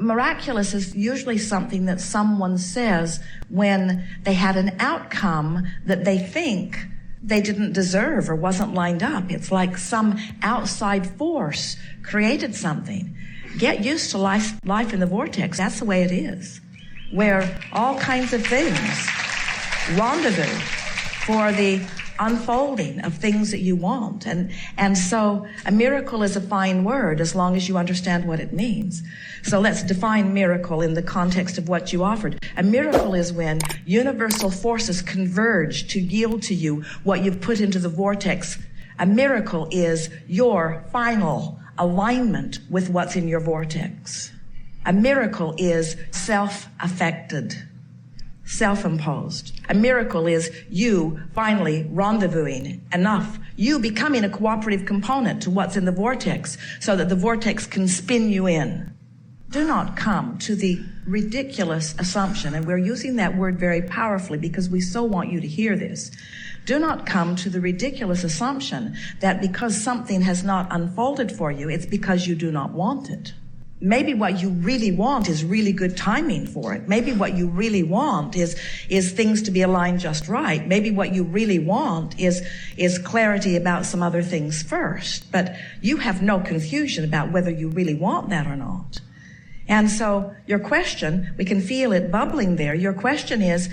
miraculous is usually something that someone says when they had an outcome that they think they didn't deserve or wasn't lined up. It's like some outside force created something. Get used to life in the vortex. That's the way it is, where all kinds of things rendezvous for the unfolding of things that you want. And so a miracle is a fine word as long as you understand what it means. So let's define miracle in the context of what you offered. A miracle is when universal forces converge to yield to you what you've put into the vortex. A miracle is your final alignment with what's in your vortex. A miracle is self-affected, self-imposed. A miracle is you finally rendezvousing enough, you becoming a cooperative component to what's in the vortex so that the vortex can spin you in. Do not come to the ridiculous assumption, and we're using that word very powerfully because we so want you to hear this. Do not come to the ridiculous assumption that because something has not unfolded for you, it's because you do not want it. Maybe what you really want is really good timing for it. Maybe what you really want is things to be aligned just right. Maybe what you really want is clarity about some other things first. But you have no confusion about whether you really want that or not. And so your question, we can feel it bubbling there. Your question is,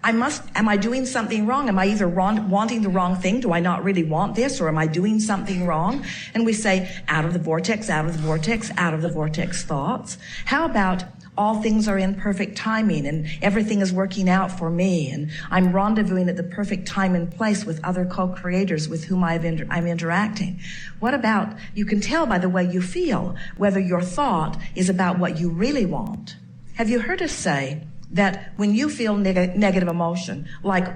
am I doing something wrong? Am I either wanting the wrong thing? Do I not really want this? Or am I doing something wrong? And we say, out of the vortex, out of the vortex, out of the vortex thoughts. How about all things are in perfect timing and everything is working out for me and I'm rendezvousing at the perfect time and place with other co-creators with whom I'm interacting? What about, you can tell by the way you feel whether your thought is about what you really want. Have you heard us say that when you feel negative emotion, like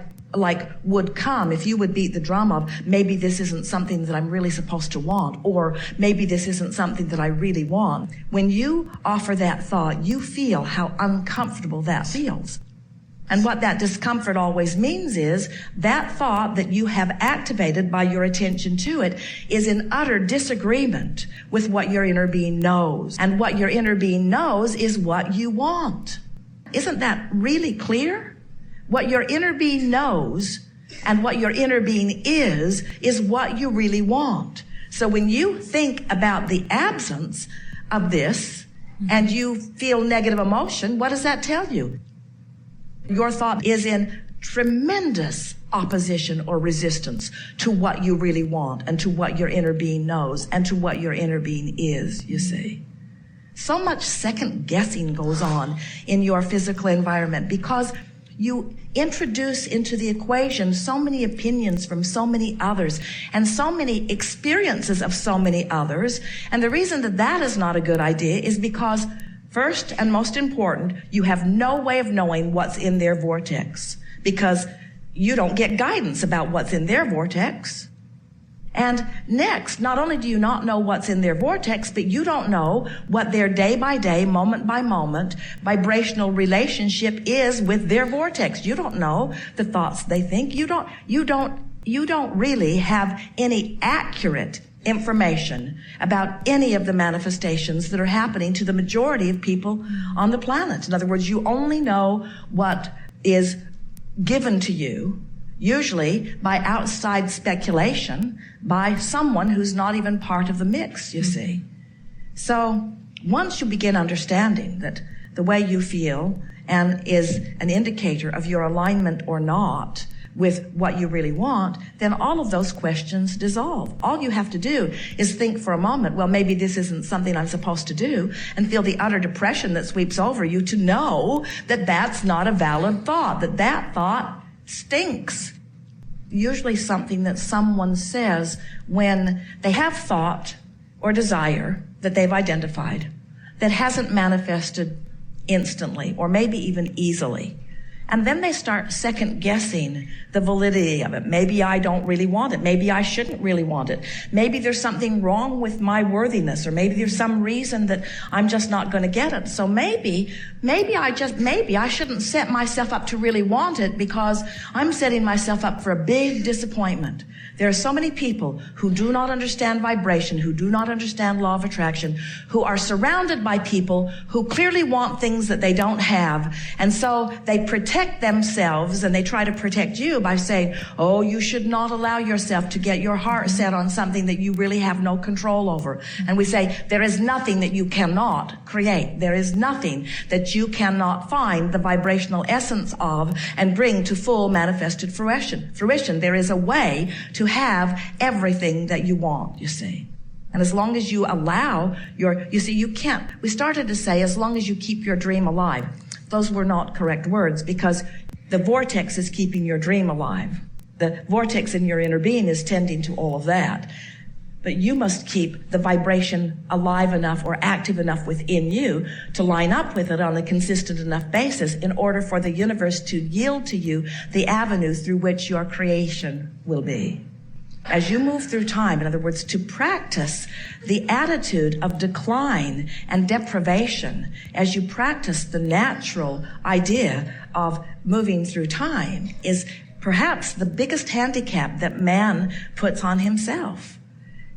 would come if you would beat the drum of maybe this isn't something that I'm really supposed to want, or maybe this isn't something that I really want. When you offer that thought, you feel how uncomfortable that feels. And what that discomfort always means is that thought that you have activated by your attention to it is in utter disagreement with what your inner being knows. And what your inner being knows is what you want. Isn't that really clear? What your inner being knows and what your inner being is what you really want. So when you think about the absence of this and you feel negative emotion, what does that tell you? Your thought is in tremendous opposition or resistance to what you really want and to what your inner being knows and to what your inner being is, you see. So much second guessing goes on in your physical environment because you introduce into the equation so many opinions from so many others and so many experiences of so many others. And the reason that that is not a good idea is because, first and most important, you have no way of knowing what's in their vortex because you don't get guidance about what's in their vortex. And next, not only do you not know what's in their vortex, but you don't know what their day by day, moment by moment, vibrational relationship is with their vortex. You don't know the thoughts they think. You don't really have any accurate information about any of the manifestations that are happening to the majority of people on the planet. In other words, you only know what is given to you, usually by outside speculation, by someone who's not even part of the mix, you see. So once you begin understanding that the way you feel and is an indicator of your alignment or not with what you really want, then all of those questions dissolve. All you have to do is think for a moment, well, maybe this isn't something I'm supposed to do, and feel the utter depression that sweeps over you to know that that's not a valid thought, that that thought stinks. Usually something that someone says when they have thought or desire that they've identified that hasn't manifested instantly or maybe even easily. And then they start second guessing the validity of it. Maybe I don't really want it. Maybe I shouldn't really want it. Maybe there's something wrong with my worthiness, or maybe there's some reason that I'm just not going to get it. So maybe I shouldn't set myself up to really want it, because I'm setting myself up for a big disappointment. There are so many people who do not understand vibration, who do not understand law of attraction, who are surrounded by people who clearly want things that they don't have. And so they protect themselves, and they try to protect you by saying, oh, you should not allow yourself to get your heart set on something that you really have no control over. And we say, there is nothing that you cannot create. There is nothing that you cannot find the vibrational essence of and bring to full manifested fruition. There is a way to have everything that you want, you see. And as long as you allow we started to say, as long as you keep your dream alive. Those were not correct words, because the vortex is keeping your dream alive. The vortex in your inner being is tending to all of that. But you must keep the vibration alive enough or active enough within you to line up with it on a consistent enough basis in order for the universe to yield to you the avenue through which your creation will be. As you move through time, in other words, to practice the attitude of decline and deprivation, as you practice the natural idea of moving through time, is perhaps the biggest handicap that man puts on himself.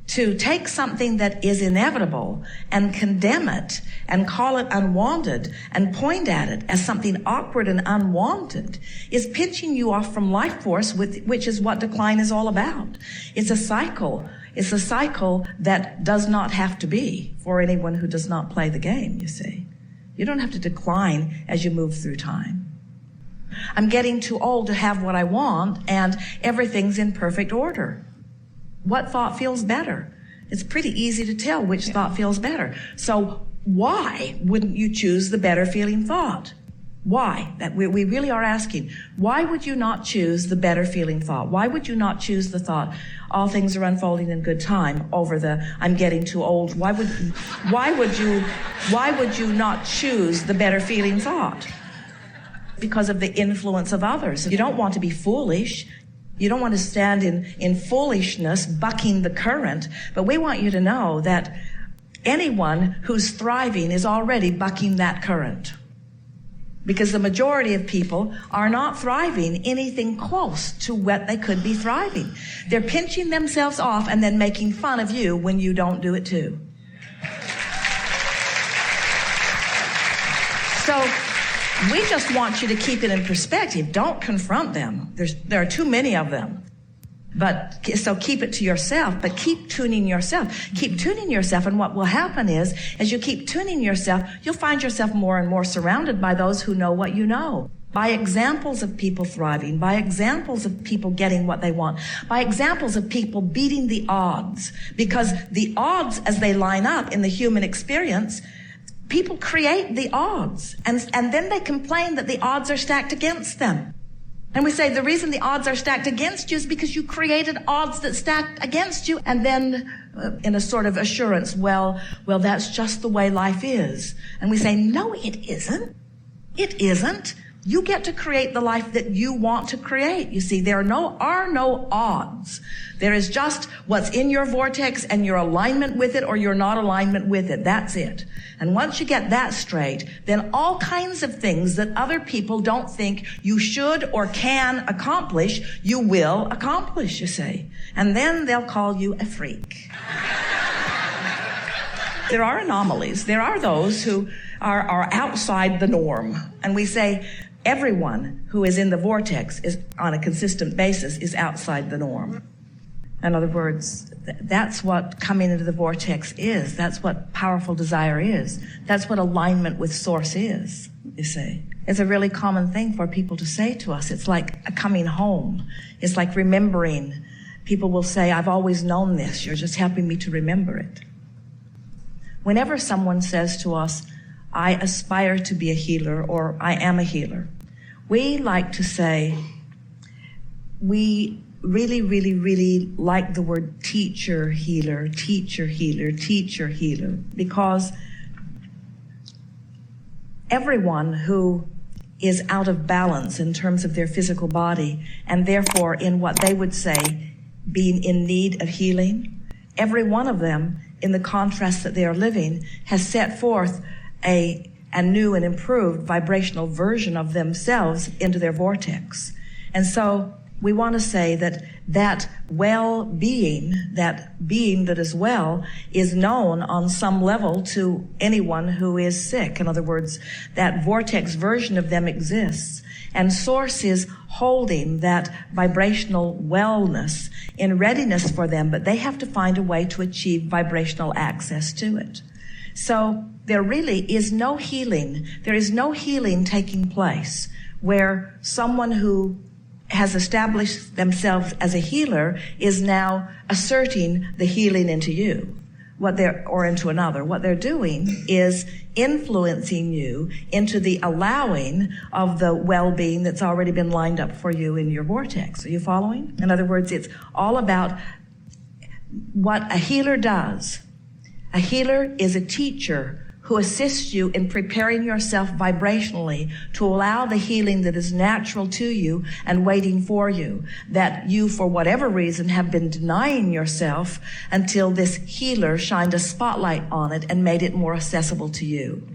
To take something that is inevitable and condemn it and call it unwanted and point at it as something awkward and unwanted is pinching you off from life force, which is what decline is all about. It's a cycle. It's a cycle that does not have to be for anyone who does not play the game, you see. You don't have to decline as you move through time. I'm getting too old to have what I want, and everything's in perfect order. What thought feels better? It's pretty easy to tell which thought feels better. So why wouldn't you choose the better feeling thought? Why? That we really are asking. Why would you not choose the better feeling thought? Why would you not choose the thought, all things are unfolding in good time, over the I'm getting too old? Why would you not choose the better feeling thought? Because of the influence of others. You don't want to be foolish. You don't want to stand in foolishness, bucking the current, but we want you to know that anyone who's thriving is already bucking that current. Because the majority of people are not thriving anything close to what they could be thriving. They're pinching themselves off and then making fun of you when you don't do it too. So, we just want you to keep it in perspective. Don't confront them. There are too many of them. So keep it to yourself, but keep tuning yourself. Keep tuning yourself, and what will happen is, as you keep tuning yourself, you'll find yourself more and more surrounded by those who know what you know. By examples of people thriving, by examples of people getting what they want, by examples of people beating the odds. Because the odds, as they line up in the human experience, people create the odds, and then they complain that the odds are stacked against them. And we say the reason the odds are stacked against you is because you created odds that stacked against you. And then in a sort of assurance, well, that's just the way life is. And we say, no, it isn't. It isn't. You get to create the life that you want to create. You see, there are no odds. There is just what's in your vortex and your alignment with it or your not alignment with it. That's it. And once you get that straight, then all kinds of things that other people don't think you should or can accomplish, you will accomplish, you see. And then they'll call you a freak. There are anomalies. There are those who are outside the norm. And we say, everyone who is in the vortex is on a consistent basis is outside the norm. In other words, that's what coming into the vortex is. That's what powerful desire is. That's what alignment with source is, you see. It's a really common thing for people to say to us. It's like a coming home. It's like remembering. People will say, I've always known this. You're just helping me to remember it. Whenever someone says to us, I aspire to be a healer, or I am a healer, we like to say, we really, really, really like the word teacher, healer, teacher, healer, teacher, healer, because everyone who is out of balance in terms of their physical body, and therefore in what they would say being in need of healing, every one of them, in the contrast that they are living, has set forth a new and improved vibrational version of themselves into their vortex. And so we want to say that well-being, that being that is well, is known on some level to anyone who is sick. In other words, that vortex version of them exists. And Source is holding that vibrational wellness in readiness for them, but they have to find a way to achieve vibrational access to it. So there really is no healing. There is no healing taking place where someone who has established themselves as a healer is now asserting the healing into you, or into another. What they're doing is influencing you into the allowing of the well-being that's already been lined up for you in your vortex. Are you following? In other words, it's all about what a healer does. A healer is a teacher who assists you in preparing yourself vibrationally to allow the healing that is natural to you and waiting for you, that you, for whatever reason, have been denying yourself until this healer shined a spotlight on it and made it more accessible to you.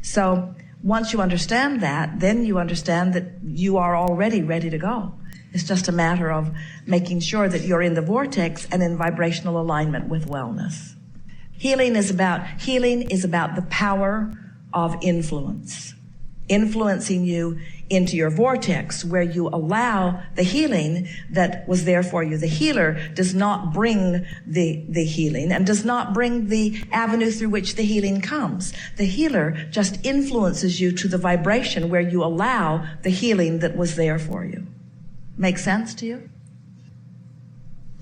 So once you understand that, then you understand that you are already ready to go. It's just a matter of making sure that you're in the vortex and in vibrational alignment with wellness. Healing is about the power of influence, influencing you into your vortex where you allow the healing that was there for you. The healer does not bring the healing and does not bring the avenue through which the healing comes. The healer just influences you to the vibration where you allow the healing that was there for you. Make sense to you?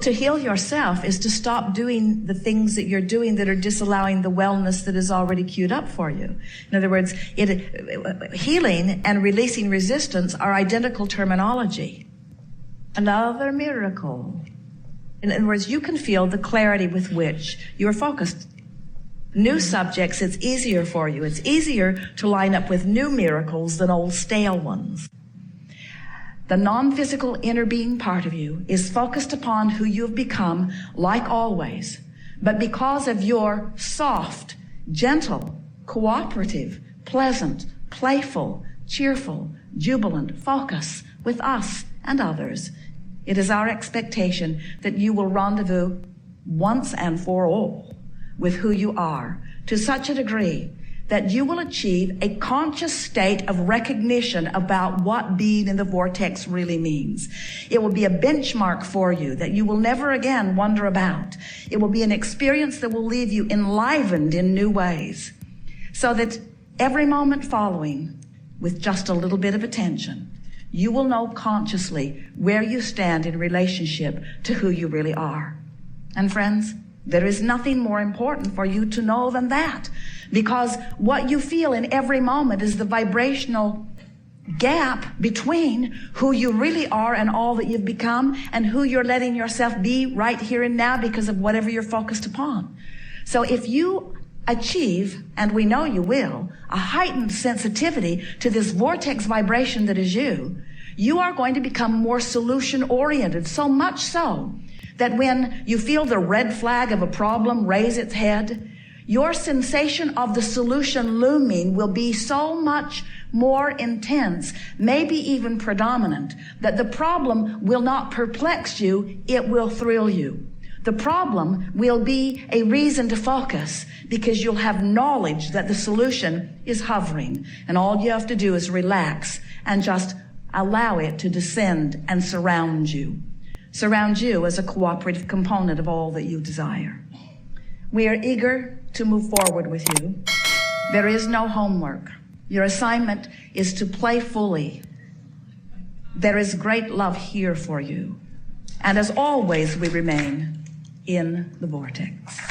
To heal yourself is to stop doing the things that you're doing that are disallowing the wellness that is already queued up for you. In other words, healing and releasing resistance are identical terminology. Another miracle. In other words, you can feel the clarity with which you are focused. New subjects, it's easier for you. It's easier to line up with new miracles than old stale ones. The non-physical inner being part of you is focused upon who you've become, like always. But because of your soft, gentle, cooperative, pleasant, playful, cheerful, jubilant focus with us and others, it is our expectation that you will rendezvous once and for all with who you are to such a degree that you will achieve a conscious state of recognition about what being in the vortex really means. It will be a benchmark for you that you will never again wonder about. It will be an experience that will leave you enlivened in new ways, so that every moment following, with just a little bit of attention, you will know consciously where you stand in relationship to who you really are. And friends, there is nothing more important for you to know than that, because what you feel in every moment is the vibrational gap between who you really are and all that you've become and who you're letting yourself be right here and now because of whatever you're focused upon. So if you achieve, and we know you will, a heightened sensitivity to this vortex vibration that is you are going to become more solution-oriented, so much so that when you feel the red flag of a problem raise its head, your sensation of the solution looming will be so much more intense, maybe even predominant, that the problem will not perplex you, it will thrill you. The problem will be a reason to focus because you'll have knowledge that the solution is hovering, and all you have to do is relax and just allow it to descend and surround you. Surround you as a cooperative component of all that you desire. We are eager to move forward with you. There is no homework. Your assignment is to play fully. There is great love here for you. And as always, we remain in the vortex.